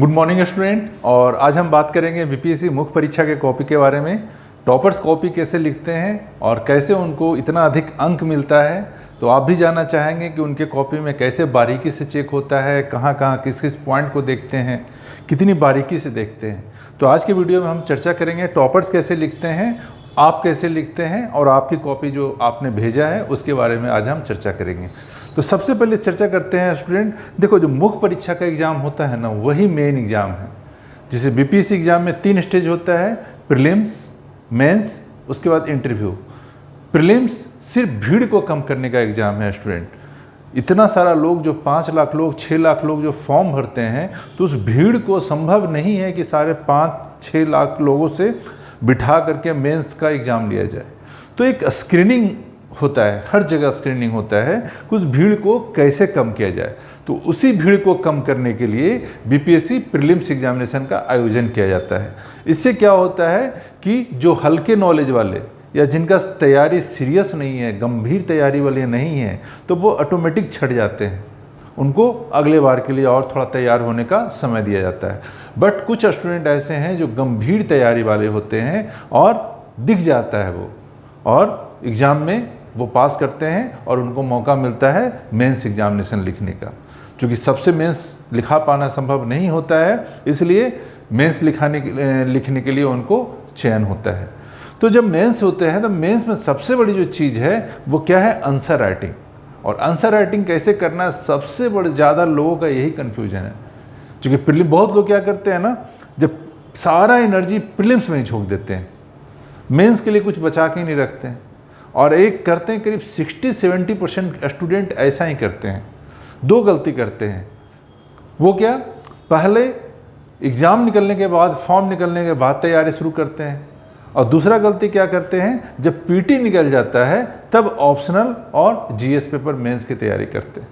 Good morning student. और आज हम बात करेंगे बीपीएससी मुख्य परीक्षा के कॉपी के बारे में। टॉपर्स कॉपी कैसे लिखते हैं और कैसे उनको इतना अधिक अंक मिलता है, तो आप भी जानना चाहेंगे कि उनके कॉपी में कैसे बारीकी से चेक होता है, कहाँ कहाँ किस किस पॉइंट को देखते हैं, कितनी बारीकी से देखते हैं। तो आज के वीडियो में हम चर्चा करेंगे टॉपर्स कैसे लिखते हैं, आप कैसे लिखते हैं और आपकी कॉपी जो आपने भेजा है उसके बारे में आज हम चर्चा करेंगे। तो सबसे पहले चर्चा करते हैं स्टूडेंट, देखो जो मुख्य परीक्षा का एग्ज़ाम होता है ना, वही मेन एग्ज़ाम है। जैसे बीपीएससी एग्ज़ाम में 3 स्टेज होता है, प्रीलिम्स, मेंस, उसके बाद इंटरव्यू। प्रीलिम्स सिर्फ भीड़ को कम करने का एग्ज़ाम है स्टूडेंट। इतना सारा लोग, जो 5 लाख लोग, 6 लाख लोग जो फॉर्म भरते हैं, तो उस भीड़ को संभव नहीं है कि सारे 5-6 लाख लोगों से बिठा करके मेंस का एग्ज़ाम लिया जाए। तो एक स्क्रीनिंग होता है, हर जगह स्क्रीनिंग होता है कि उस भीड़ को कैसे कम किया जाए। तो उसी भीड़ को कम करने के लिए बीपीएससी प्रीलिम्स एग्जामिनेशन का आयोजन किया जाता है। इससे क्या होता है कि जो हल्के नॉलेज वाले या जिनका तैयारी सीरियस नहीं है, गंभीर तैयारी वाले नहीं हैं, तो वो ऑटोमेटिक छट जाते हैं। उनको अगले बार के लिए और थोड़ा तैयार होने का समय दिया जाता है। बट कुछ स्टूडेंट ऐसे हैं जो गंभीर तैयारी वाले होते हैं और दिख जाता है वो, और एग्ज़ाम में वो पास करते हैं और उनको मौका मिलता है मेंस एग्जामिनेशन लिखने का। क्योंकि सबसे मेंस लिखा पाना संभव नहीं होता है, इसलिए मेंस लिखने के लिए उनको चयन होता है। तो जब मेंस होते हैं तो मेंस में सबसे बड़ी जो चीज़ है वो क्या है, आंसर राइटिंग। और आंसर राइटिंग कैसे करना है, सबसे बड़े ज़्यादा लोगों का यही कन्फ्यूजन है। क्योंकि प्रीलिम, बहुत लोग क्या करते हैं ना, जब सारा एनर्जी प्रीलिम्स में ही झोंक देते हैं, मेंस के लिए कुछ बचा के नहीं रखते हैं। और एक करते हैं, करीब 60-70% स्टूडेंट ऐसा ही करते हैं। 2 गलती करते हैं। वो क्या, पहले एग्ज़ाम निकलने के बाद, फॉर्म निकलने के बाद तैयारी शुरू करते हैं। और दूसरा गलती क्या करते हैं, जब पीटी निकल जाता है तब ऑप्शनल और जीएस पेपर मेंस की तैयारी करते हैं।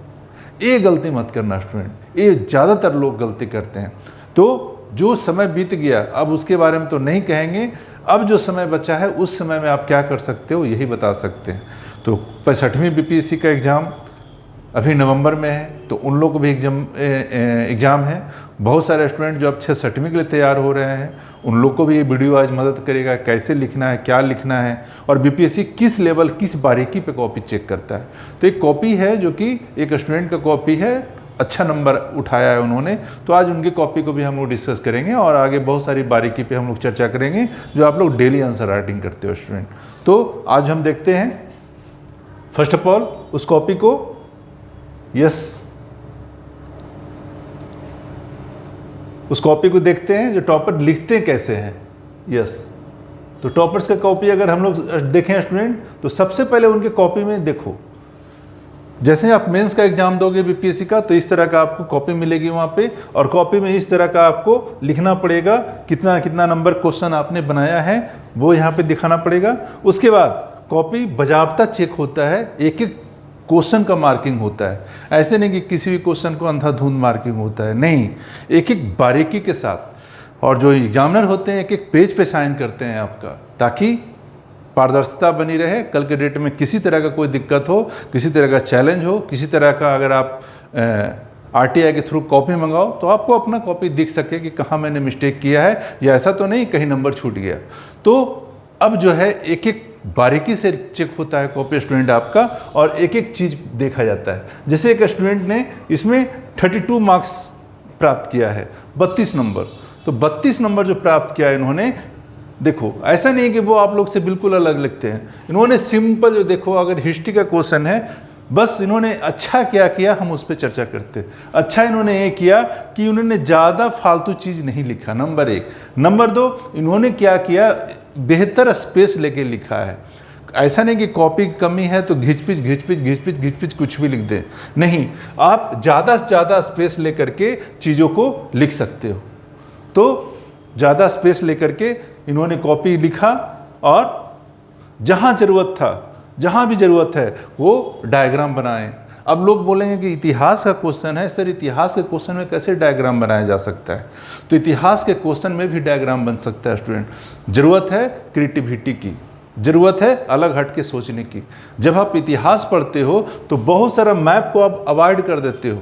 ये गलती मत करना स्टूडेंट, ये ज़्यादातर लोग गलती करते हैं। तो जो समय बीत गया अब उसके बारे में तो नहीं कहेंगे, अब जो समय बचा है उस समय में आप क्या कर सकते हो यही बता सकते हैं। तो 65वीं बीपीएससी का एग्ज़ाम अभी नवंबर में है, तो उन लोग को भी एग्ज़ाम है। बहुत सारे स्टूडेंट जो अब 6-7वीं के लिए तैयार हो रहे हैं, उन लोग को भी ये वीडियो आज मदद करेगा, कैसे लिखना है, क्या लिखना है, और बीपीएससी किस लेवल, किस बारीकी पे कॉपी चेक करता है। तो एक कॉपी है जो कि एक स्टूडेंट का कॉपी है, अच्छा नंबर उठाया है उन्होंने, तो आज उनकी कॉपी को भी हम लोग डिस्कस करेंगे और आगे बहुत सारी बारीकी पे हम लोग चर्चा करेंगे जो आप लोग डेली आंसर राइटिंग करते हो स्टूडेंट। तो आज हम देखते हैं फर्स्ट ऑफ ऑल उस कॉपी को, उस कॉपी को देखते हैं जो टॉपर लिखते कैसे हैं। तो टॉपर्स का कॉपी अगर हम लोग देखें स्टूडेंट, तो सबसे पहले उनके कॉपी में देखो, जैसे आप मेंस का एग्जाम दोगे बीपीएससी का, तो इस तरह का आपको कॉपी मिलेगी वहाँ पे, और कॉपी में इस तरह का आपको लिखना पड़ेगा, कितना कितना नंबर क्वेश्चन आपने बनाया है वो यहाँ पे दिखाना पड़ेगा। उसके बाद कॉपी बजाबता चेक होता है, एक एक क्वेश्चन का मार्किंग होता है। ऐसे नहीं कि किसी भी क्वेश्चन को अंधाधुंध मार्किंग होता है, नहीं, एक एक बारीकी के साथ। और जो एग्जामिनर होते हैं एक एक पेज पे साइन करते हैं आपका, ताकि पारदर्शिता बनी रहे। कल के डेट में किसी तरह का कोई दिक्कत हो, किसी तरह का चैलेंज हो, किसी तरह का अगर आप आरटीआई के थ्रू कॉपी मंगाओ, तो आपको अपना कॉपी दिख सके कि कहाँ मैंने मिस्टेक किया है, या ऐसा तो नहीं कहीं नंबर छूट गया। तो अब जो है एक एक बारीकी से चेक होता है कॉपी स्टूडेंट आपका, और एक एक चीज़ देखा जाता है। जैसे एक स्टूडेंट ने इसमें 32 मार्क्स प्राप्त किया है, 32 नंबर, तो 32 नंबर जो प्राप्त किया है इन्होंने, देखो ऐसा नहीं कि वो आप लोग से बिल्कुल अलग लिखते हैं। इन्होंने सिंपल, जो देखो अगर हिस्ट्री का क्वेश्चन है, बस इन्होंने अच्छा क्या किया हम उस पर चर्चा करते हैं। अच्छा इन्होंने ये किया कि उन्होंने ज़्यादा फालतू चीज़ नहीं लिखा, नंबर 1। नंबर 2, इन्होंने क्या किया, बेहतर स्पेस लेके लिखा है। ऐसा नहीं कि कॉपी की कमी है तो घिच-पिच कुछ भी लिख दें, नहीं, आप ज़्यादा से ज़्यादा स्पेस लेकर के चीज़ों को लिख सकते हो। तो ज़्यादा स्पेस लेकर के इन्होंने कॉपी लिखा, और जहाँ ज़रूरत था, जहाँ भी ज़रूरत है वो डायग्राम बनाएं। अब लोग बोलेंगे कि इतिहास का क्वेश्चन है, सर इतिहास के क्वेश्चन में कैसे डायग्राम बनाया जा सकता है? तो इतिहास के क्वेश्चन में भी डायग्राम बन सकता है स्टूडेंट। ज़रूरत है क्रिएटिविटी की, ज़रूरत है अलग हट के सोचने की। जब आप इतिहास पढ़ते हो तो बहुत सारा मैप को आप अवॉइड कर देते हो।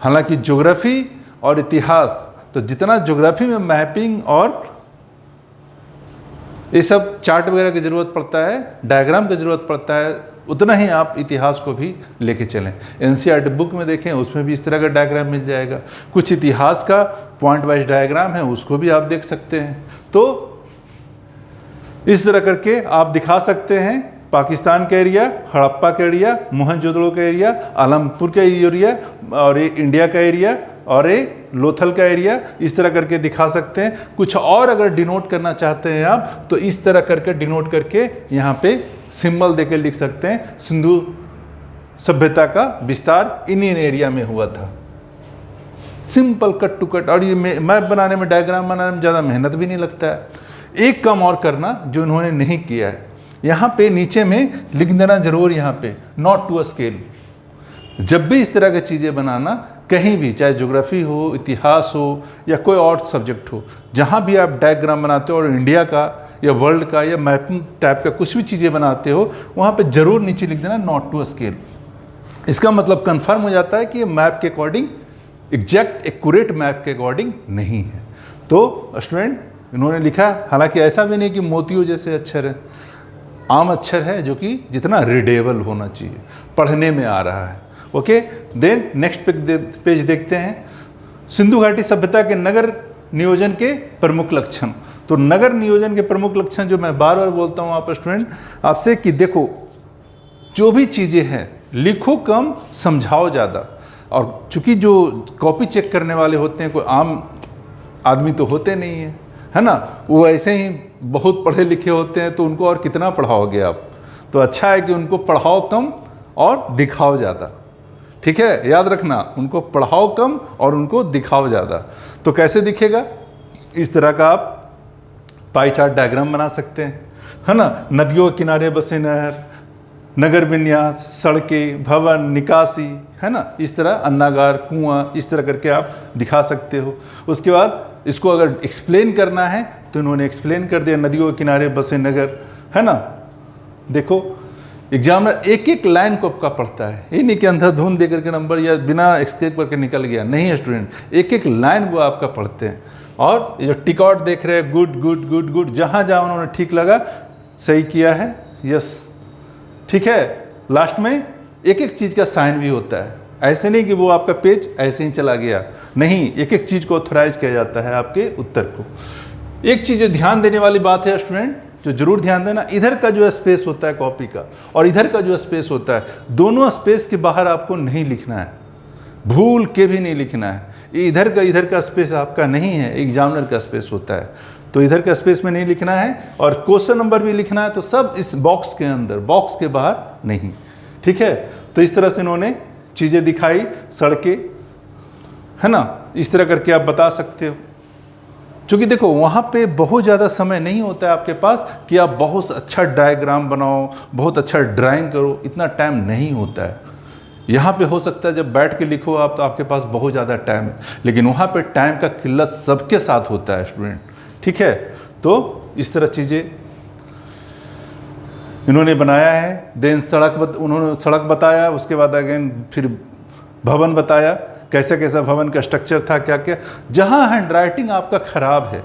हालांकि ज्योग्राफी और इतिहास तो जितना ज्योग्राफी में मैपिंग और ये सब चार्ट वगैरह की ज़रूरत पड़ता है, डायग्राम की ज़रूरत पड़ता है, उतना ही आप इतिहास को भी लेके चलें। एनसीईआरटी बुक में देखें, उसमें भी इस तरह का डायग्राम मिल जाएगा। कुछ इतिहास का पॉइंट वाइज डायग्राम है, उसको भी आप देख सकते हैं। तो इस तरह करके आप दिखा सकते हैं पाकिस्तान का एरिया, हड़प्पा का एरिया, मोहनजोदड़ो का एरिया, आलमपुर का एरिया, और ये इंडिया का एरिया, और ये लोथल का एरिया, इस तरह करके दिखा सकते हैं। कुछ और अगर डिनोट करना चाहते हैं आप, तो इस तरह करके डिनोट करके यहाँ पे सिंबल देके लिख सकते हैं, सिंधु सभ्यता का विस्तार इन्हीं एरिया में हुआ था। Simple cut to cut. और ये मैप बनाने में, डायग्राम बनाने में ज़्यादा मेहनत भी नहीं लगता है। एक काम और करना जो इन्होंने नहीं किया है, यहाँ पे नीचे में लिख देना जरूर, यहाँ पे नॉट टू अ स्केल। जब भी इस तरह की चीज़ें बनाना, कहीं भी, चाहे ज्योग्राफी हो, इतिहास हो, या कोई और सब्जेक्ट हो, जहाँ भी आप डायग्राम बनाते हो और इंडिया का या वर्ल्ड का या मैपिंग टाइप का कुछ भी चीज़ें बनाते हो, वहाँ पे ज़रूर नीचे लिख देना नॉट टू अ स्केल। इसका मतलब कन्फर्म हो जाता है कि ये मैप के अकॉर्डिंग, एग्जैक्ट एक्यूरेट मैप के अकॉर्डिंग नहीं है। तो स्टूडेंट, इन्होंने लिखा, हालांकि ऐसा भी नहीं कि मोतियों जैसे अक्षर है, आम अक्षर है जो कि जितना रीडेबल होना चाहिए, पढ़ने में आ रहा है। ओके, देन नेक्स्ट पेज देखते हैं। सिंधु घाटी सभ्यता के नगर नियोजन के प्रमुख लक्षण। तो नगर नियोजन के प्रमुख लक्षण जो मैं बार बार बोलता हूँ आप स्टूडेंट आपसे, कि देखो जो भी चीज़ें हैं, लिखो कम, समझाओ ज़्यादा। और चूंकि जो कॉपी चेक करने वाले होते हैं कोई आम आदमी तो होते नहीं है, है ना, वो ऐसे ही बहुत पढ़े लिखे होते हैं, तो उनको और कितना पढ़ाओगे आप। तो अच्छा है कि उनको पढ़ाओ कम और दिखाओ ज़्यादा। ठीक है, याद रखना, उनको पढ़ाओ कम और उनको दिखाओ ज़्यादा। तो कैसे दिखेगा? इस तरह का आप पाई चार्ट डायग्राम बना सकते हैं, है ना। नदियों के किनारे बसे नहर, नगर विन्यास, सड़कें, भवन, निकासी, है ना, इस तरह अन्नागार, कुआं, इस तरह करके आप दिखा सकते हो। उसके बाद इसको अगर एक्सप्लेन करना है तो इन्होंने एक्सप्लेन कर दिया, नदियों के किनारे बसे नगर, है ना। देखो एग्जामिनर एक एक लाइन को आपका पढ़ता है, ये नहीं कि अंधाधुंध दे करके नंबर या बिना एक्सपेक्ट करके निकल गया, नहीं है स्टूडेंट, एक एक लाइन वो आपका पढ़ते हैं। और ये जो टिक आउट देख रहे हैं, गुड गुड गुड गुड, जहाँ जहाँ उन्होंने ठीक लगा, सही किया है, यस, ठीक है। लास्ट में एक एक चीज़ का साइन भी होता है, ऐसे नहीं कि वो आपका पेज ऐसे ही चला गया, नहीं, एक एक चीज़ को ऑथराइज किया जाता है आपके उत्तर को। एक चीज़ जो ध्यान देने वाली बात है स्टूडेंट, जो जरूर ध्यान देना, इधर का जो स्पेस होता है कॉपी का और इधर का जो स्पेस होता है, दोनों स्पेस के बाहर आपको नहीं लिखना है, भूल के भी नहीं लिखना है। इधर का स्पेस आपका नहीं है, एग्जामिनर का स्पेस होता है, तो इधर का स्पेस में नहीं लिखना है। और क्वेश्चन नंबर भी लिखना है तो सब इस बॉक्स के अंदर, बॉक्स के बाहर नहीं, ठीक है। तो इस तरह से इन्होंने चीज़ें दिखाई, सड़कें, है ना, इस तरह करके आप बता सकते हो। क्योंकि देखो वहाँ पे बहुत ज़्यादा समय नहीं होता है आपके पास कि आप बहुत अच्छा डायग्राम बनाओ, बहुत अच्छा ड्राइंग करो, इतना टाइम नहीं होता है। यहाँ पे हो सकता है जब बैठ के लिखो आप तो आपके पास बहुत ज़्यादा टाइम है, लेकिन वहाँ पे टाइम का किल्लत सबके साथ होता है स्टूडेंट, ठीक है। तो इस तरह चीज़ें इन्होंने बनाया है। देन उन्होंने सड़क बताया, उसके बाद अगेन फिर भवन बताया, कैसे कैसा भवन का स्ट्रक्चर था, क्या क्या। जहाँ हैंड राइटिंग आपका ख़राब है,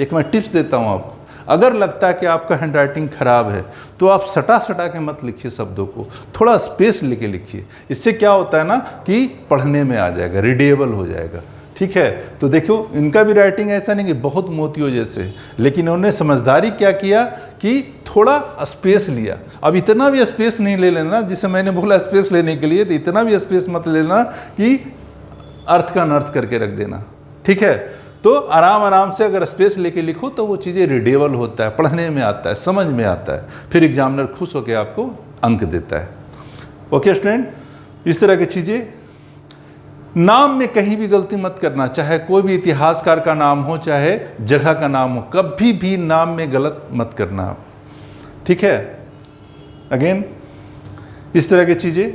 एक मैं टिप्स देता हूँ आपको, अगर लगता है कि आपका हैंड राइटिंग ख़राब है तो आप सटा के मत लिखिए शब्दों को, थोड़ा स्पेस लेके लिखिए। इससे क्या होता है ना कि पढ़ने में आ जाएगा, रीडेबल हो जाएगा, ठीक है। तो देखो इनका भी राइटिंग ऐसा नहीं कि बहुत मोतियों जैसे, लेकिन उन्होंने समझदारी क्या किया कि थोड़ा स्पेस लिया। अब इतना भी स्पेस नहीं ले लेना, जिसे मैंने बोला स्पेस लेने के लिए, तो इतना भी स्पेस मत लेना कि अर्थ का अनर्थ करके रख देना, ठीक है। तो आराम आराम से अगर स्पेस लेके लिखो तो वो चीज़ें रीडेबल होता है, पढ़ने में आता है, समझ में आता है, फिर एग्जामिनर खुश होकर आपको अंक देता है। ओके स्टूडेंट, इस तरह की चीज़ें। नाम में कहीं भी गलती मत करना, चाहे कोई भी इतिहासकार का नाम हो, चाहे जगह का नाम हो, कभी भी नाम में गलत मत करना आप, ठीक है। अगेन इस तरह की चीज़ें,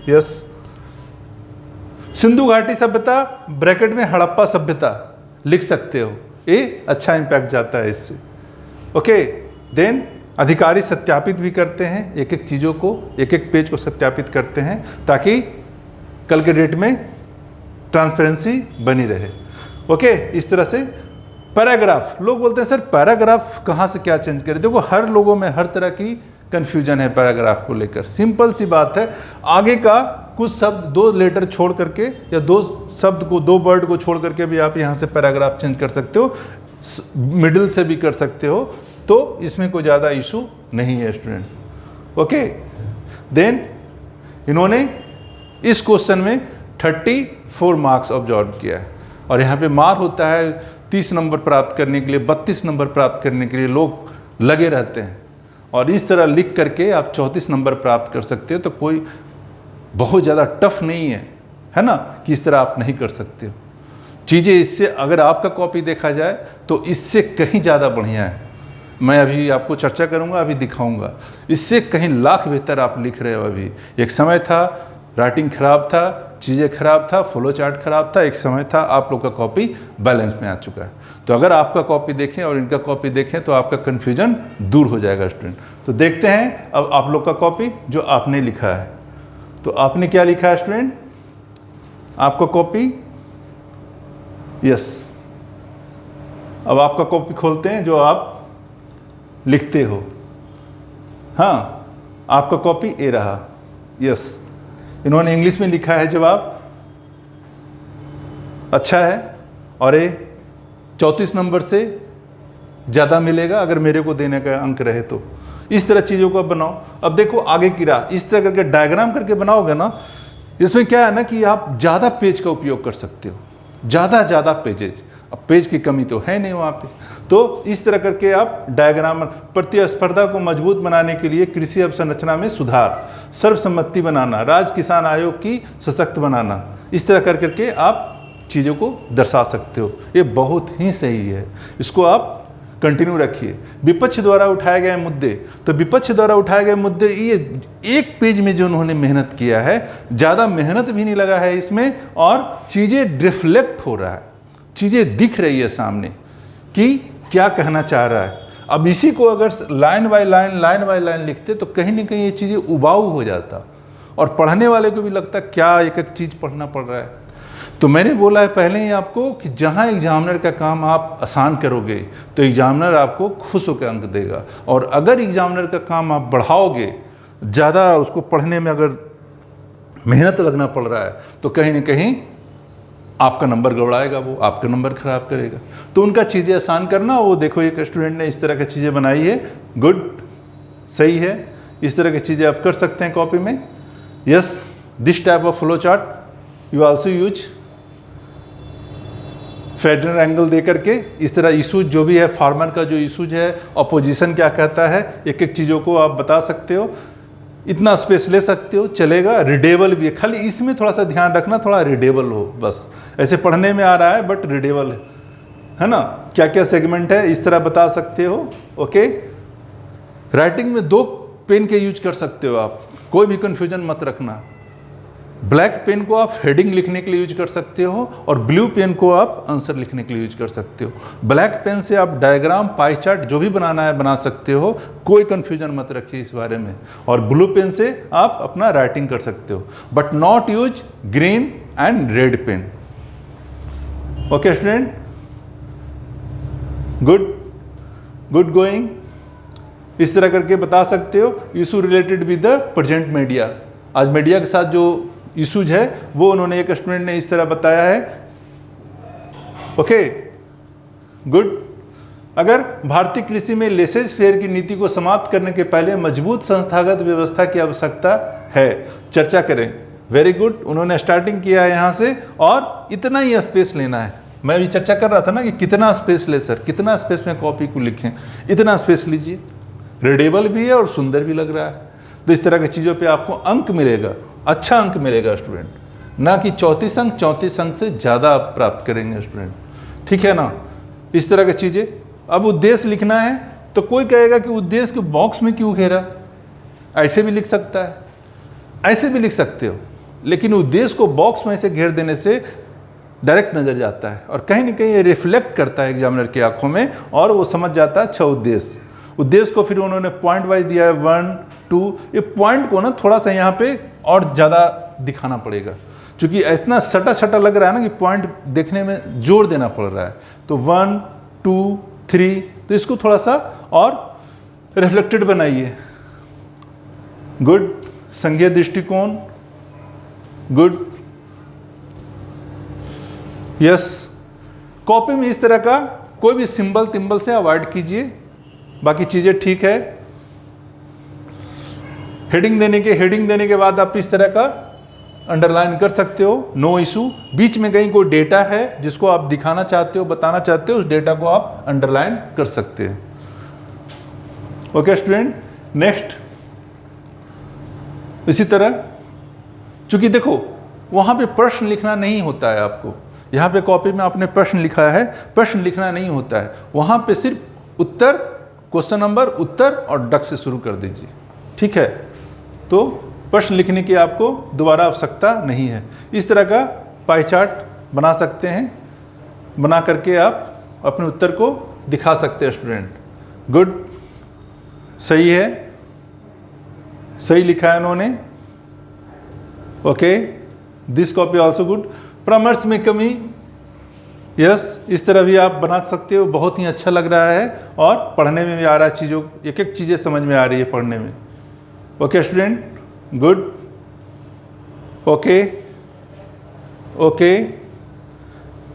यस। सिंधु घाटी सभ्यता ब्रैकेट में हड़प्पा सभ्यता लिख सकते हो, ये अच्छा इंपैक्ट जाता है इससे। ओके, देन अधिकारी सत्यापित भी करते हैं, एक एक चीज़ों को, एक एक पेज को सत्यापित करते हैं ताकि कल के डेट में ट्रांसपेरेंसी बनी रहे। ओके, इस तरह से पैराग्राफ, लोग बोलते हैं सर पैराग्राफ कहाँ से क्या चेंज करें। देखो हर लोगों में हर तरह की कन्फ्यूजन है पैराग्राफ को लेकर। सिंपल सी बात है, आगे का कुछ शब्द 2 लेटर छोड़ करके या 2 शब्द को 2 वर्ड को छोड़ करके भी आप यहाँ से पैराग्राफ चेंज कर सकते हो, मिडिल से भी कर सकते हो, तो इसमें कोई ज़्यादा इशू नहीं है स्टूडेंट। ओके, देन इन्होंने इस क्वेश्चन में 34 मार्क्स ऑब्जर्व किया है और यहाँ पे मार होता है 30 नंबर प्राप्त करने के लिए, 32 नंबर प्राप्त करने के लिए लोग लगे रहते हैं और इस तरह लिख करके आप 34 नंबर प्राप्त कर सकते हो। तो कोई बहुत ज़्यादा टफ नहीं है ना, कि इस तरह आप नहीं कर सकते हो चीज़ें। इससे अगर आपका कॉपी देखा जाए तो इससे कहीं ज़्यादा बढ़िया है। मैं अभी आपको चर्चा करूंगा, अभी दिखाऊंगा, इससे कहीं लाख बेहतर आप लिख रहे हो। अभी एक समय था राइटिंग खराब था, चीज़ें खराब था, फ्लो चार्ट खराब था, एक समय था आप लोग का कॉपी बैलेंस में आ चुका है। तो अगर आपका कॉपी देखें और इनका कॉपी देखें तो आपका कन्फ्यूजन दूर हो जाएगा स्टूडेंट। तो देखते हैं अब आप लोग का कॉपी जो आपने लिखा है। तो आपने क्या लिखा है स्टूडेंट, आपका कॉपी, यस, अब आपका कॉपी खोलते हैं जो आप लिखते हो। हाँ, आपका कॉपी ए रहा, यस। इन्होंने इंग्लिश में लिखा है जवाब, अच्छा है, और ये 34 नंबर से ज़्यादा मिलेगा अगर मेरे को देने का अंक रहे तो। इस तरह चीज़ों को आप बनाओ। अब देखो आगे की राह, इस तरह करके डायग्राम करके बनाओगे ना, इसमें क्या है ना कि आप ज़्यादा पेज का उपयोग कर सकते हो, ज़्यादा पेजेज। अब पेज की कमी तो है नहीं वहाँ पे, तो इस तरह करके आप डायग्राम, प्रतिस्पर्धा को मजबूत बनाने के लिए कृषि अवसंरचना में सुधार, सर्वसम्मति बनाना, राज्य किसान आयोग की सशक्त बनाना, इस तरह कर करके आप चीज़ों को दर्शा सकते हो। ये बहुत ही सही है, इसको आप कंटिन्यू रखिए। विपक्ष द्वारा उठाए गए मुद्दे, तो विपक्ष द्वारा उठाए गए मुद्दे, ये एक पेज में जो उन्होंने मेहनत किया है, ज़्यादा मेहनत भी नहीं लगा है इसमें, और चीज़ें रिफ्लेक्ट हो रहा है, चीज़ें दिख रही है सामने कि क्या कहना चाह रहा है। अब इसी को अगर लाइन बाय लाइन लिखते तो कहीं ना कहीं ये चीज़ें उबाऊ हो जाता और पढ़ने वाले को भी लगता क्या एक एक चीज़ पढ़ना पड़ रहा है। तो मैंने बोला है पहले ही आपको कि जहाँ एग्जामिनर का काम आप आसान करोगे तो एग्जामिनर आपको खुश होकर अंक देगा, और अगर एग्जामिनर का काम आप बढ़ाओगे, ज़्यादा उसको पढ़ने में अगर मेहनत लगना पड़ रहा है, तो कहीं ना कहीं आपका नंबर गड़बड़ाएगा, वो आपका नंबर खराब करेगा। तो उनका चीज़ें आसान करना, वो देखो एक स्टूडेंट ने इस तरह की चीज़ें बनाई है, गुड, सही है। इस तरह की चीज़ें आप कर सकते हैं कॉपी में। Yes, this type of flow chart you also use. Federal angle दे करके इस तरह इशूज जो भी है, फार्मर का जो इशूज है, अपोजिशन क्या कहता है, एक एक चीज़ों को आप बता सकते हो। इतना स्पेस ले सकते हो, चलेगा। रीडेबल भी है, खाली इसमें थोड़ा सा ध्यान रखना, थोड़ा रीडेबल हो, बस। ऐसे पढ़ने में आ रहा है बट रीडेबल है ना, क्या क्या सेगमेंट है इस तरह बता सकते हो। ओके, राइटिंग में 2 पेन के यूज कर सकते हो आप, कोई भी कंफ्यूजन मत रखना। ब्लैक पेन को आप हेडिंग लिखने के लिए यूज कर सकते हो और ब्लू पेन को आप आंसर लिखने के लिए यूज कर सकते हो। ब्लैक पेन से आप डायग्राम, पाई चार्ट जो भी बनाना है बना सकते हो, कोई कंफ्यूजन मत रखिए इस बारे में। और ब्लू पेन से आप अपना राइटिंग कर सकते हो, but not use green and red pen. Okay student, good going. इस तरह करके बता सकते हो। Issue related with the present media, आज मीडिया के साथ जो इशूज है वो उन्होंने, एक स्टूडेंट ने इस तरह बताया है। Okay, good. अगर भारतीय कृषि में लेसेज फेयर की नीति को समाप्त करने के पहले मजबूत संस्थागत व्यवस्था की आवश्यकता है, चर्चा करें। वेरी गुड, उन्होंने स्टार्टिंग किया है यहाँ से, और इतना ही स्पेस लेना है। मैं अभी चर्चा कर रहा था ना कि कितना स्पेस ले सर, कितना स्पेस में कॉपी को लिखें, इतना स्पेस लीजिए। रीडेबल भी है और सुंदर भी लग रहा है। तो इस तरह की चीज़ों पे आपको अंक मिलेगा, अच्छा अंक मिलेगा स्टूडेंट, ना कि 34 अंक से ज़्यादा आप प्राप्त करेंगे स्टूडेंट, ठीक है ना। इस तरह की चीज़ें। अब उद्देश्य लिखना है तो कोई कहेगा कि उद्देश्य के बॉक्स में क्यों घेरा, ऐसे भी लिख सकता है, ऐसे भी लिख सकते हो, लेकिन उद्देश्य को बॉक्स में से घेर देने से डायरेक्ट नज़र जाता है और कहीं ना कहीं ये रिफ्लेक्ट करता है एग्जामिनर की आंखों में, और वो समझ जाता है अच्छा उद्देश्य को फिर उन्होंने पॉइंट वाइज दिया है 1 2। ये पॉइंट को ना थोड़ा सा यहाँ पे और ज़्यादा दिखाना पड़ेगा, चूंकि इतना सटा सटा लग रहा है ना कि पॉइंट देखने में जोर देना पड़ रहा है, तो 1 2 3, तो इसको थोड़ा सा और रिफ्लेक्टेड बनाइए। गुड। संज्ञा दृष्टिकोण, गुड। यस। कॉपी में इस तरह का कोई भी सिंबल तिम्बल से अवॉइड कीजिए, बाकी चीजें ठीक है। हेडिंग देने के बाद आप इस तरह का अंडरलाइन कर सकते हो, नो इशू। बीच में कहीं कोई डेटा है जिसको आप दिखाना चाहते हो, बताना चाहते हो, उस डेटा को आप अंडरलाइन कर सकते हैं। Okay student, next. इसी तरह चूंकि देखो वहां पे प्रश्न लिखना नहीं होता है आपको, यहाँ पे कॉपी में आपने प्रश्न लिखा है, प्रश्न लिखना नहीं होता है, वहाँ पे सिर्फ उत्तर, क्वेश्चन नंबर, उत्तर और डक से शुरू कर दीजिए, ठीक है। तो प्रश्न लिखने की आपको दोबारा आवश्यकता नहीं है। इस तरह का पाई चार्ट बना सकते हैं, बना करके आप अपने उत्तर को दिखा सकते हैं स्टूडेंट। गुड, सही है, सही लिखा है उन्होंने। Okay, this copy also good. परामर्श में कमी, यस, इस तरह भी आप बना सकते हो, बहुत ही अच्छा लग रहा है और पढ़ने में भी आ रहा है, चीज़ों एक एक चीज़ें समझ में आ रही है पढ़ने में। Okay student, good. Okay okay,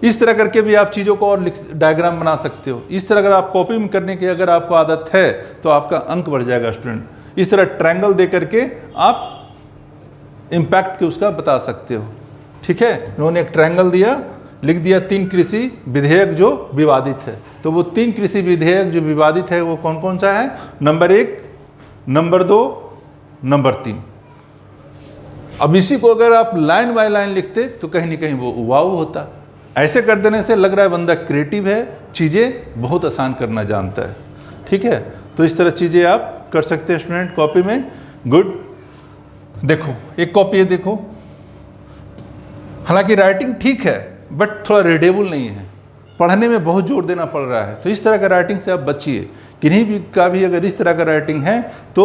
इस तरह करके भी आप चीज़ों को और डायग्राम बना सकते हो। इस तरह अगर आप कॉपी में करने की अगर आपको आदत है तो आपका अंक बढ़ जाएगा स्टूडेंट। इस तरह ट्रायंगल दे करके आप इम्पैक्ट के उसका बता सकते हो, ठीक है। उन्होंने एक ट्रायंगल दिया, लिख दिया 3 कृषि विधेयक जो विवादित है, तो वो 3 कृषि विधेयक जो विवादित है वो कौन कौन सा है? Number 1, number 2, number 3। अब इसी को अगर आप लाइन बाय लाइन लिखते तो कहीं ना कहीं वो वाव होता। ऐसे कर देने से लग रहा है बंदा क्रिएटिव है, चीज़ें बहुत आसान करना जानता है, ठीक है। तो इस तरह चीज़ें आप कर सकते हैं स्टूडेंट कॉपी में। गुड। देखो एक कॉपी है, देखो, हालांकि राइटिंग ठीक है बट थोड़ा रीडेबल नहीं है, पढ़ने में बहुत जोर देना पड़ रहा है, तो इस तरह का राइटिंग से आप बचिए। किन्हीं भी का भी अगर इस तरह का राइटिंग है तो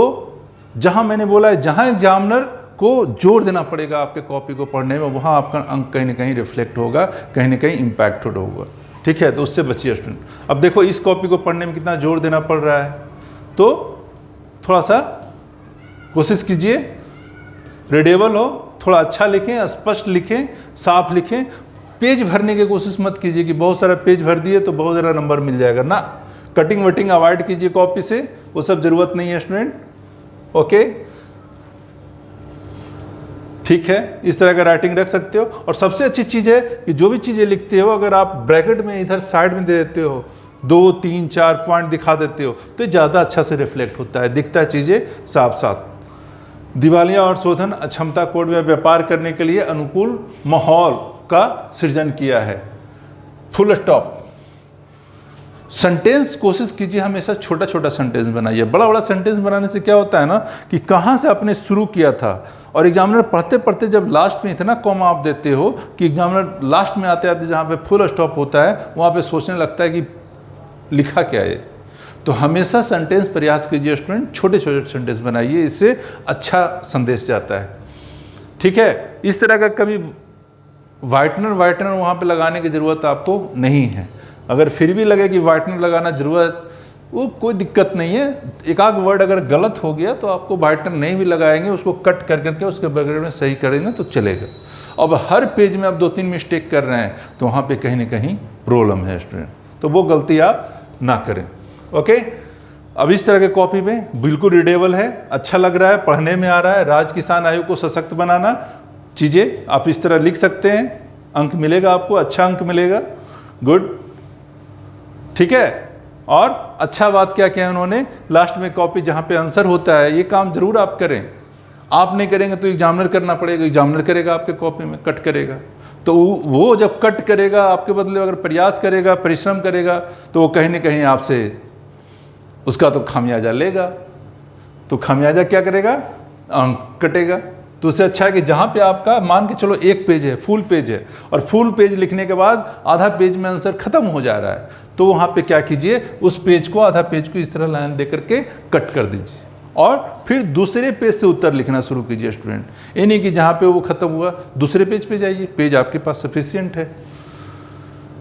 जहां मैंने बोला है, जहां एग्जामिनर को जोर देना पड़ेगा आपके कॉपी को पढ़ने में, वहां आपका अंक कहीं ना कहीं रिफ्लेक्ट होगा, कहीं ना कहीं इम्पैक्टेड होगा, ठीक है। तो उससे बचिए स्टूडेंट। अब देखो इस कॉपी को पढ़ने में कितना जोर देना पड़ रहा है, तो थोड़ा सा कोशिश कीजिए रीडेबल हो, थोड़ा अच्छा लिखें, स्पष्ट लिखें, साफ लिखें। पेज भरने की कोशिश मत कीजिए कि बहुत सारा पेज भर दिए तो बहुत ज़्यादा नंबर मिल जाएगा ना। कटिंग वटिंग अवॉइड कीजिए कॉपी से, वो सब ज़रूरत नहीं है स्टूडेंट। ओके, ठीक है, इस तरह का राइटिंग रख सकते हो। और सबसे अच्छी चीज़ है कि जो भी चीज़ें लिखते हो अगर आप ब्रैकेट में इधर साइड में दे देते हो, 2 3 4 पॉइंट दिखा देते हो तो ज़्यादा अच्छा से रिफ्लेक्ट होता है, दिखता है चीज़ें साफ साफ। दिवालिया और शोधन अक्षमता कोड में व्यापार करने के लिए अनुकूल माहौल का सृजन किया है। Full stop. सेंटेंस कोशिश कीजिए हमेशा छोटा छोटा सेंटेंस बनाइए। बड़ा बड़ा सेंटेंस बनाने से क्या होता है ना कि कहाँ से आपने शुरू किया था, और एग्जामिनर पढ़ते पढ़ते जब लास्ट में इतना कॉमा आप देते हो कि एग्जामिनर लास्ट में आते आते जहाँ पे फुल स्टॉप होता है वहाँ पे सोचने लगता है कि लिखा क्या है। तो हमेशा सेंटेंस प्रयास कीजिए स्टूडेंट, छोटे छोटे सेंटेंस बनाइए, इससे अच्छा संदेश जाता है, ठीक है। इस तरह का कभी वाइटनर वहाँ पे लगाने की ज़रूरत आपको नहीं है। अगर फिर भी लगे कि वाइटनर लगाना ज़रूरत, वो कोई दिक्कत नहीं है। एक आध वर्ड अगर गलत हो गया तो आपको वाइटनर नहीं भी लगाएंगे, उसको कट कर करके उसके बगैर में सही करेंगे तो चलेगा। अब हर पेज में आप 2-3 मिस्टेक कर रहे हैं तो वहाँ पे कहीं ना कहीं प्रॉब्लम है स्टूडेंट, तो वो गलती आप ना करें। ओके, अब इस तरह के कॉपी में बिल्कुल रीडेबल है, अच्छा लग रहा है, पढ़ने में आ रहा है। राज्य किसान आयोग को सशक्त बनाना, चीज़ें आप इस तरह लिख सकते हैं, अंक मिलेगा आपको, अच्छा अंक मिलेगा। गुड, ठीक है। और अच्छा बात क्या किया उन्होंने, लास्ट में कॉपी जहाँ पे आंसर होता है, ये काम जरूर आप करें। आप नहीं करेंगे तो एग्जामिनर करना पड़ेगा, एग्जामिनर करेगा आपके कॉपी में, कट करेगा। तो वो जब कट करेगा आपके बदले अगर प्रयास करेगा, परिश्रम करेगा, तो वो कहीं ना कहीं आपसे उसका तो खामियाजा लेगा। तो खामियाजा क्या करेगा, अंक कटेगा। तो उससे अच्छा है कि जहाँ पे आपका मान के चलो 1 पेज है, फुल पेज है, और फुल पेज लिखने के बाद आधा पेज में आंसर खत्म हो जा रहा है, तो वहाँ पे क्या कीजिए, उस पेज को, आधा पेज को इस तरह लाइन दे करके कट कर दीजिए और फिर दूसरे पेज से उत्तर लिखना शुरू कीजिए स्टूडेंट। ये नहीं कि जहाँ पे वो ख़त्म हुआ दूसरे पेज पे जाइए, पेज आपके पास सफिशिएंट है।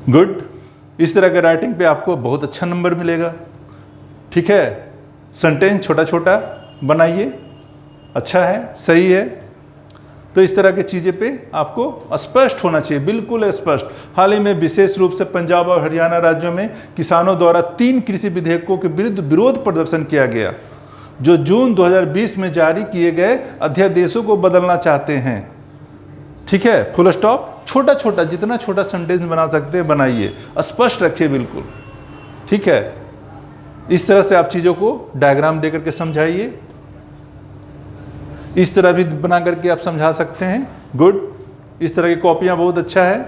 गुड। इस तरह के राइटिंग पे आपको बहुत अच्छा नंबर मिलेगा। ठीक है, सेंटेंस छोटा छोटा बनाइए, अच्छा है, सही है। तो इस तरह की चीज़ें पे आपको स्पष्ट होना चाहिए, बिल्कुल स्पष्ट। हाल ही में विशेष रूप से पंजाब और हरियाणा राज्यों में किसानों द्वारा 3 कृषि विधेयकों के विरुद्ध विरोध प्रदर्शन किया गया, जो जून 2020 में जारी किए गए अध्यादेशों को बदलना चाहते हैं। ठीक है, फुल स्टॉप, छोटा छोटा, जितना छोटा सेंटेंस बना सकते हैं बनाइए, स्पष्ट रखिए बिल्कुल। ठीक है, इस तरह से आप चीज़ों को डायग्राम दे करके समझाइए, इस तरह भी बना करके आप समझा सकते हैं। गुड। इस तरह की कॉपियाँ बहुत अच्छा है।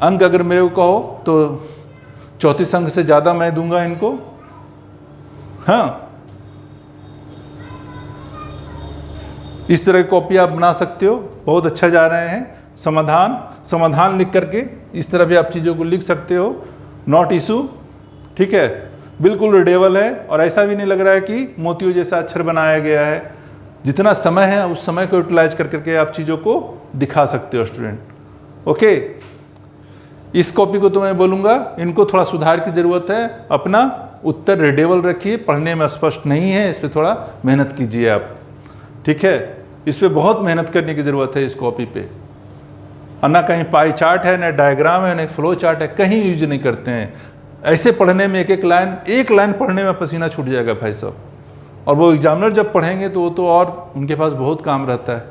अंक अगर मेरे को कहो तो 34 अंक से ज़्यादा मैं दूंगा इनको। हाँ, इस तरह की कॉपी आप बना सकते हो, बहुत अच्छा जा रहे हैं। समाधान लिख करके इस तरह भी आप चीज़ों को लिख सकते हो। नॉट इशू, ठीक है, बिल्कुल रीडेबल है और ऐसा भी नहीं लग रहा है कि मोतियों जैसा अक्षर बनाया गया है। जितना समय है उस समय को यूटिलाइज कर करके आप चीज़ों को दिखा सकते हो स्टूडेंट। ओके, इस कॉपी को तो मैं बोलूँगा इनको थोड़ा सुधार की ज़रूरत है। अपना उत्तर रीडेबल रखिए, पढ़ने में स्पष्ट नहीं है, इस पर थोड़ा मेहनत कीजिए आप। ठीक है, इस पर बहुत मेहनत करने की ज़रूरत है इस कॉपी पे। ना कहीं पाई चार्ट है, ना डायग्राम है, ना फ्लो चार्ट है, कहीं यूज नहीं करते हैं। ऐसे पढ़ने में एक लाइन पढ़ने में पसीना छूट जाएगा भाई साहब। और वो एग्जामिनर जब पढ़ेंगे तो वो तो और उनके पास बहुत काम रहता है।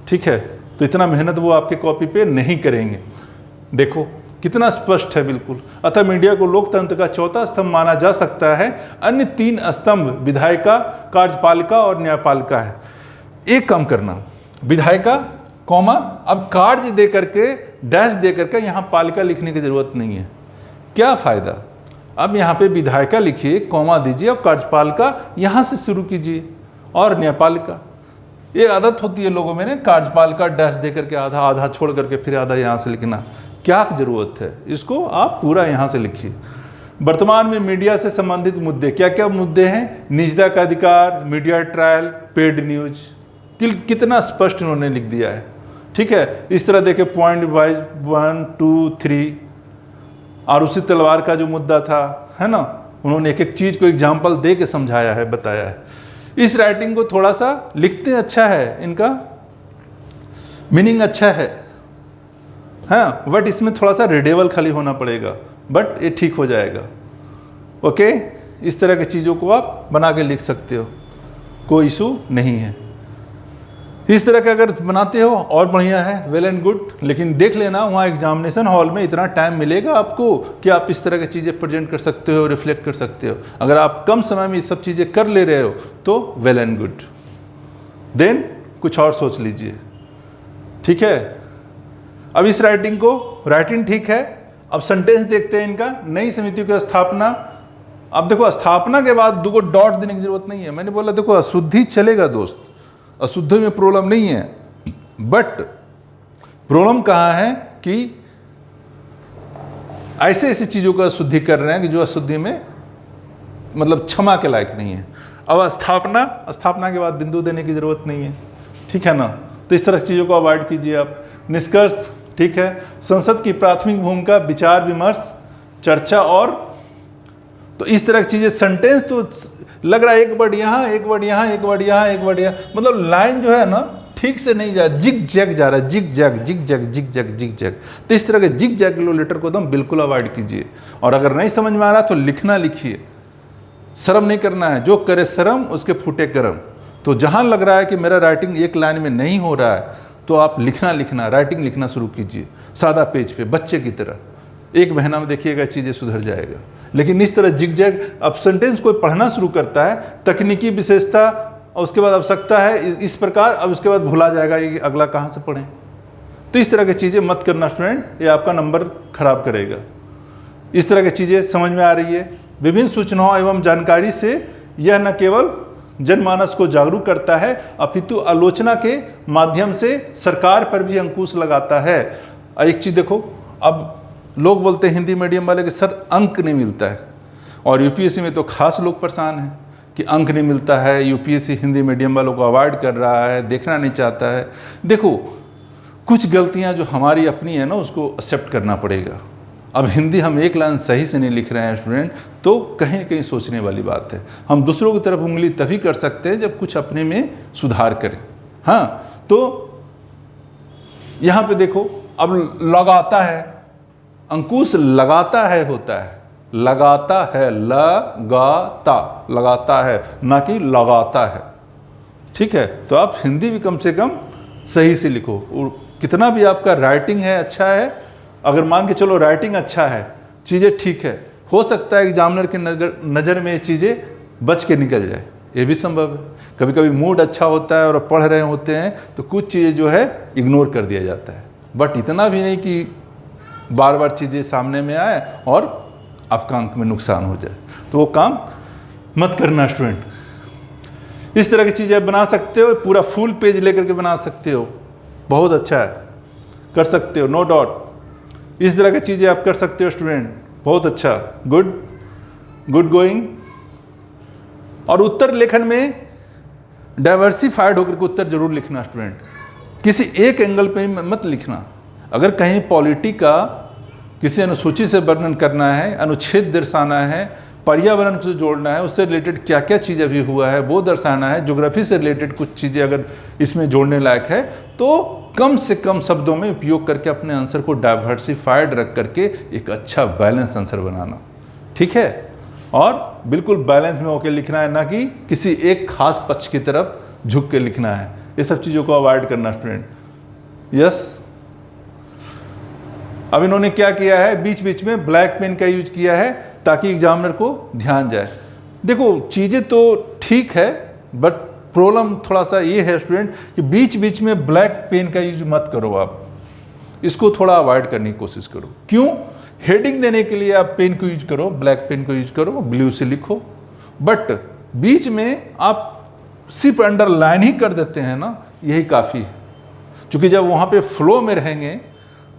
ठीक है, तो इतना मेहनत वो आपके कॉपी पे नहीं करेंगे। देखो कितना स्पष्ट है बिल्कुल। अतः मीडिया को लोकतंत्र का चौथा स्तंभ माना जा सकता है। अन्य 3 स्तंभ विधायिका, कार्यपालिका और न्यायपालिका है। एक काम करना, विधायिका कॉमा, अब कार्य दे करके डैश दे करके यहाँ पालिका लिखने की जरूरत नहीं है। क्या फ़ायदा? अब यहाँ पे विधायिका लिखिए, कॉमा दीजिए और कार्यपालिका यहाँ से शुरू कीजिए और न्यायपालिका। ये आदत होती है लोगों में ना, कार्यपालिका डैश दे करके आधा छोड़ करके फिर आधा यहाँ से लिखना। क्या ज़रूरत है? इसको आप पूरा यहाँ से लिखिए। वर्तमान में मीडिया से संबंधित मुद्दे, क्या क्या मुद्दे हैं? निजता का अधिकार, मीडिया ट्रायल, पेड न्यूज, कितना स्पष्ट इन्होंने लिख दिया है। ठीक है, इस तरह देखे पॉइंट वाइज 1, 2, 3। आरुषि तलवार का जो मुद्दा था, है ना, उन्होंने एक एक चीज़ को एग्जाम्पल दे के समझाया है, बताया है। इस राइटिंग को थोड़ा सा लिखते अच्छा है, इनका मीनिंग अच्छा है, हाँ, बट इसमें थोड़ा सा रीडेबल खाली होना पड़ेगा, बट ये ठीक हो जाएगा। ओके, इस तरह की चीज़ों को आप बना के लिख सकते हो, कोई इशू नहीं है। इस तरह का अगर बनाते हो और बढ़िया है, वेल एंड गुड। लेकिन देख लेना वहाँ एग्जामिनेशन हॉल में इतना टाइम मिलेगा आपको कि आप इस तरह की चीज़ें प्रेजेंट कर सकते हो, रिफ्लेक्ट कर सकते हो। अगर आप कम समय में ये सब चीज़ें कर ले रहे हो तो वेल एंड गुड, देन कुछ और सोच लीजिए। ठीक है, अब इस राइटिंग ठीक है। अब सेंटेंस देखते हैं इनका। नई समिति की स्थापना। अब देखो, स्थापना के बाद 2 डॉट देने की जरूरत नहीं है। मैंने बोला देखो अशुद्धि चलेगा दोस्त, अशुद्धि में प्रॉब्लम नहीं है, बट प्रॉब्लम कहाँ है कि ऐसे ऐसी चीज़ों का अशुद्धि कर रहे हैं कि जो अशुद्धि में मतलब क्षमा के लायक नहीं है। अब स्थापना के बाद बिंदु देने की जरूरत नहीं है। ठीक है ना, तो इस तरह की चीज़ों को अवॉइड कीजिए आप। निष्कर्ष, ठीक है, संसद की प्राथमिक भूमिका, विचार विमर्श, चर्चा और तो इस तरह की चीज़ें। सेंटेंस तो लग रहा है एक वर्ड यहाँ, एक वर्ड यहाँ, एक वर्ड यहाँ, एक वर्ड यहाँ, मतलब लाइन जो है ना ठीक से नहीं जा, जिग जैग जा रहा है, जिग जैग। तो इस तरह के जिग जैग लेटर को एकदम बिल्कुल अवॉइड कीजिए। और अगर नहीं समझ में आ रहा तो लिखना लिखिए, शर्म नहीं करना है। जो करे शर्म उसके फूटे कर्म। तो जहाँ लग रहा है कि मेरा राइटिंग एक लाइन में नहीं हो रहा है तो आप राइटिंग लिखना शुरू कीजिए, सादा पेज पे, बच्चे की तरह। 1 महीना में देखिएगा चीज़ें सुधर जाएगा। लेकिन इस तरह जिग जैग, अब सेंटेंस कोई पढ़ना शुरू करता है, तकनीकी विशेषता और उसके बाद आवश्यकता है इस प्रकार, अब उसके बाद भुला जाएगा ये अगला कहाँ से पढ़ें। तो इस तरह की चीज़ें मत करना स्टूडेंट, ये आपका नंबर खराब करेगा। इस तरह की चीज़ें समझ में आ रही है। विभिन्न सूचनाओं एवं जानकारी से यह न केवल जनमानस को जागरूक करता है अपितु आलोचना के माध्यम से सरकार पर भी अंकुश लगाता है। एक चीज़ देखो, अब लोग बोलते हैं हिंदी मीडियम वाले कि सर अंक नहीं मिलता है, और यूपीएससी में तो खास लोग परेशान हैं कि अंक नहीं मिलता है, यूपीएससी हिंदी मीडियम वालों को अवॉइड कर रहा है, देखना नहीं चाहता है। देखो, कुछ गलतियां जो हमारी अपनी है ना, उसको एक्सेप्ट करना पड़ेगा। अब हिंदी हम एक लाइन सही से नहीं लिख रहे हैं स्टूडेंट, तो कहीं न कहीं सोचने वाली बात है। हम दूसरों की तरफ उंगली तभी कर सकते हैं जब कुछ अपने में सुधार करें। हाँ, तो यहाँ पे देखो, अब लगाता है, अंकुश लगाता है होता है, लगाता है, लगाता है, ना कि लगाता है। ठीक है, तो आप हिंदी भी कम से कम सही से लिखो। और कितना भी आपका राइटिंग है अच्छा है, अगर मान के चलो राइटिंग अच्छा है, चीज़ें ठीक है, हो सकता है एग्जामिनर की नज़र में ये चीज़ें बच के निकल जाए, ये भी संभव है। कभी कभी मूड अच्छा होता है और पढ़ रहे होते हैं तो कुछ चीज़ें जो है इग्नोर कर दिया जाता है, बट इतना भी नहीं कि बार बार चीज़ें सामने में आए और आपका अंक में नुकसान हो जाए, तो वो काम मत करना स्टूडेंट। इस तरह की चीज़ें बना सकते हो, पूरा फुल पेज लेकर के बना सकते हो, बहुत अच्छा है, कर सकते हो, नो डाउट। इस तरह की चीज़ें आप कर सकते हो स्टूडेंट, बहुत अच्छा, गुड गोइंग। और उत्तर लेखन में डाइवर्सिफाइड होकर के उत्तर जरूर लिखना स्टूडेंट, किसी एक एंगल पे मत लिखना। अगर कहीं पॉलिटी का किसी अनुसूची से वर्णन करना है, अनुच्छेद दर्शाना है, पर्यावरण से जोड़ना है, उससे रिलेटेड क्या क्या चीज़ अभी हुआ है वो दर्शाना है, ज्योग्राफी से रिलेटेड कुछ चीज़ें अगर इसमें जोड़ने लायक है, तो कम से कम शब्दों में उपयोग करके अपने आंसर को डाइवर्सिफाइड रख करके एक अच्छा बैलेंस आंसर बनाना। ठीक है, और बिल्कुल बैलेंस में होकर लिखना है, ना कि किसी एक खास पक्ष की तरफ झुक के लिखना है। ये सब चीज़ों को अवॉइड करना स्टूडेंट। यस, अब इन्होंने क्या किया है, बीच बीच में ब्लैक पेन का यूज किया है ताकि एग्जामिनर को ध्यान जाए। देखो, चीज़ें तो ठीक है, बट प्रॉब्लम थोड़ा सा ये है स्टूडेंट कि बीच बीच में ब्लैक पेन का यूज मत करो, आप इसको थोड़ा अवॉइड करने की कोशिश करो। क्यों? हेडिंग देने के लिए आप पेन को यूज करो, ब्लैक पेन को यूज करो, ब्लू से लिखो, बट बीच में आप सिर्फ अंडरलाइन ही कर देते हैं ना, यही काफ़ी है। क्योंकि जब वहाँ पे फ्लो में रहेंगे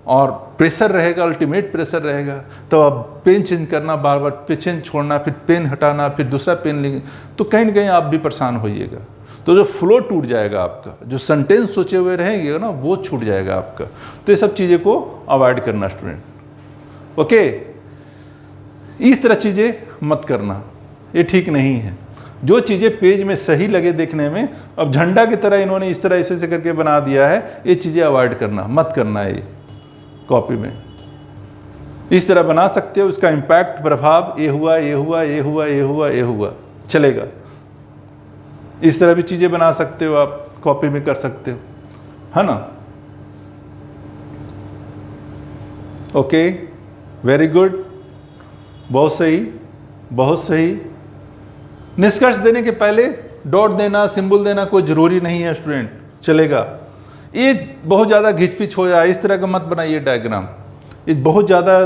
और प्रेशर रहेगा, अल्टीमेट प्रेशर रहेगा, तो अब पेन चेंज करना, बार बार पेन छोड़ना, फिर पेन हटाना, फिर दूसरा पेन लेंगे, तो कहीं ना कहीं आप भी परेशान होइएगा। तो जो फ्लो टूट जाएगा आपका, जो सेंटेंस सोचे हुए रहेंगे ना, वो छूट जाएगा आपका। तो ये सब चीज़ें को अवॉइड करना स्टूडेंट। ओके, इस तरह चीज़ें मत करना, ये ठीक नहीं है। जो चीज़ें पेज में सही लगे देखने में, अब झंडा की तरह इन्होंने इस तरह ऐसे करके बना दिया है, ये चीज़ें अवॉइड करना, मत करना है। ये कॉपी में इस तरह बना सकते हो, उसका इम्पैक्ट, प्रभाव, ये हुआ, ये हुआ, ये हुआ, ये हुआ, ये हुआ, चलेगा। इस तरह भी चीज़ें बना सकते हो, आप कॉपी में कर सकते हो, है ना। ओके, वेरी गुड, बहुत सही, बहुत सही। निष्कर्ष देने के पहले डॉट देना, सिंबल देना कोई ज़रूरी नहीं है स्टूडेंट, चलेगा। ये बहुत ज़्यादा घिचपिच हो जाए, इस तरह का मत बनाइए डायग्राम, ये बहुत ज़्यादा,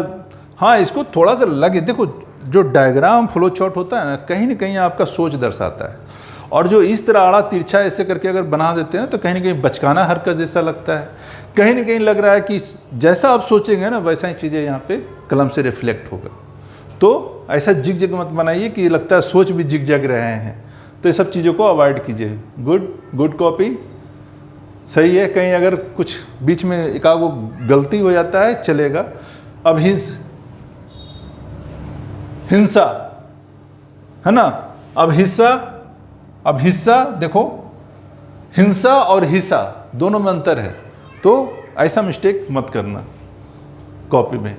हाँ इसको थोड़ा सा लगे। देखो, जो डायग्राम फ्लो चार्ट होता है ना कहीं आपका सोच दर्शाता है, और जो इस तरह आड़ा तिरछा ऐसे करके अगर बना देते हैं तो कहीं ना कहीं बचकाना हरकत जैसा लगता है, कहीं ना कहीं लग रहा है कि जैसा आप सोचेंगे ना वैसा ही चीज़ें यहाँ पे कलम से रिफ्लेक्ट होगा। तो ऐसा जिग जग मत बनाइए कि लगता है सोच भी जिग जग रहे हैं, तो ये सब चीज़ों को अवॉइड कीजिए। गुड कॉपी, सही है। कहीं अगर कुछ बीच में एकागो गलती हो जाता है चलेगा। अब हिंसा है ना, अब हिस्सा देखो, हिंसा और हिस्सा दोनों में अंतर है, तो ऐसा मिस्टेक मत करना कॉपी में।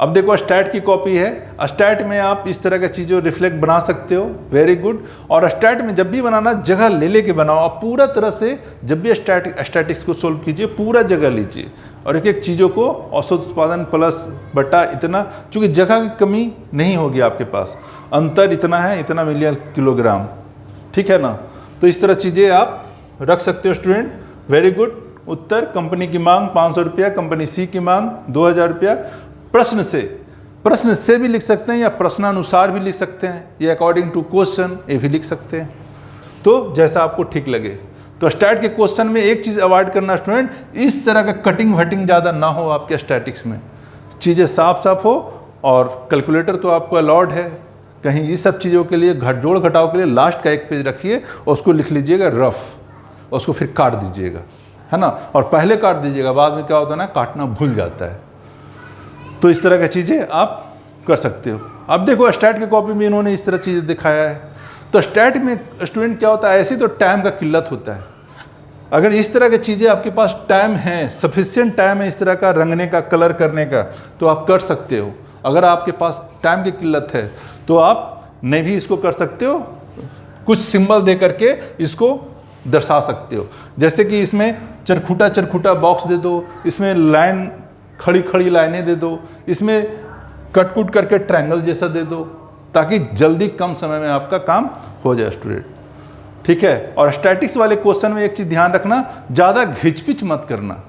अब देखो, स्टैट की कॉपी है, स्टैट में आप इस तरह का चीज़ों रिफ्लेक्ट बना सकते हो, वेरी गुड। और स्टैट में जब भी बनाना जगह ले लेके बनाओ, आप पूरा तरह से जब भी स्टैटिक्स को सोल्व कीजिए पूरा जगह लीजिए, और एक एक चीज़ों को औसत उत्पादन प्लस बटा इतना, चूँकि जगह की कमी नहीं होगी आपके पास, अंतर इतना है, इतना मिलियन किलोग्राम, ठीक है ना। तो इस तरह चीज़ें आप रख सकते हो स्टूडेंट, वेरी गुड। उत्तर, कंपनी की मांग 500 रुपया, कंपनी सी की मांग 2000 रुपया। प्रश्न से भी लिख सकते हैं या प्रश्नानुसार भी लिख सकते हैं, या अकॉर्डिंग टू क्वेश्चन ये भी लिख सकते हैं, तो जैसा आपको ठीक लगे। तो स्टैट के क्वेश्चन में एक चीज़ अवॉइड करना स्टूडेंट, इस तरह का कटिंग वटिंग ज़्यादा ना हो आपके स्टैटिक्स में, चीज़ें साफ साफ हो। और कैलकुलेटर तो आपको अलाउड है, कहीं ये सब चीज़ों के लिए जोड़ घटाव के लिए लास्ट का एक पेज रखिए और उसको लिख लीजिएगा रफ, और उसको फिर काट दीजिएगा, है ना। और पहले काट दीजिएगा, बाद में क्या होता है ना, काटना भूल जाता है। तो इस तरह की चीज़ें आप कर सकते हो। अब देखो स्टैट की कॉपी में इन्होंने इस तरह चीज़ें दिखाया है। तो स्टैट में स्टूडेंट क्या होता है, ऐसी तो टाइम का किल्लत होता है। अगर इस तरह की चीज़ें आपके पास टाइम है, सफिशिएंट टाइम है इस तरह का रंगने का, कलर करने का, तो आप कर सकते हो। अगर आपके पास टाइम की किल्लत है तो आप नहीं भी इसको कर सकते हो, कुछ सिंबल दे करके इसको दर्शा सकते हो। जैसे कि इसमें चरखूटा बॉक्स दे दो, इसमें लाइन खड़ी लाइनें दे दो, इसमें कट करके ट्रायंगल जैसा दे दो, ताकि जल्दी कम समय में आपका काम हो जाए स्टूडेंट, ठीक है। और स्टैटिक्स वाले क्वेश्चन में एक चीज़ ध्यान रखना, ज़्यादा घिचपिच मत करना,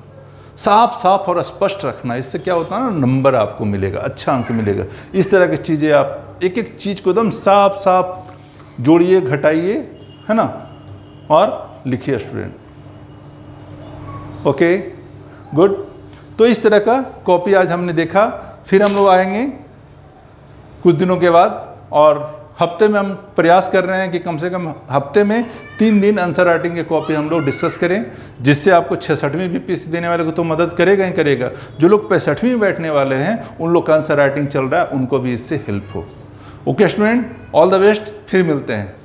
साफ और स्पष्ट रखना। इससे क्या होता है ना, नंबर आपको मिलेगा, अच्छा अंक मिलेगा। इस तरह की चीज़ें आप एक चीज़ को एकदम साफ जोड़िए, घटाइए, है ना, और लिखिए स्टूडेंट। Okay, good. तो इस तरह का कॉपी आज हमने देखा। फिर हम लोग आएंगे कुछ दिनों के बाद, और हफ्ते में हम प्रयास कर रहे हैं कि कम से कम हफ्ते में 3 दिन आंसर राइटिंग की कॉपी हम लोग डिस्कस करें, जिससे आपको 66वीं बीपीएससी देने वाले को तो मदद करेगा ही करेगा। जो लोग 65वीं में बैठने वाले हैं, उन लोग का आंसर राइटिंग चल रहा है, उनको भी इससे हेल्प हो। Okay student, all the best, फिर मिलते हैं।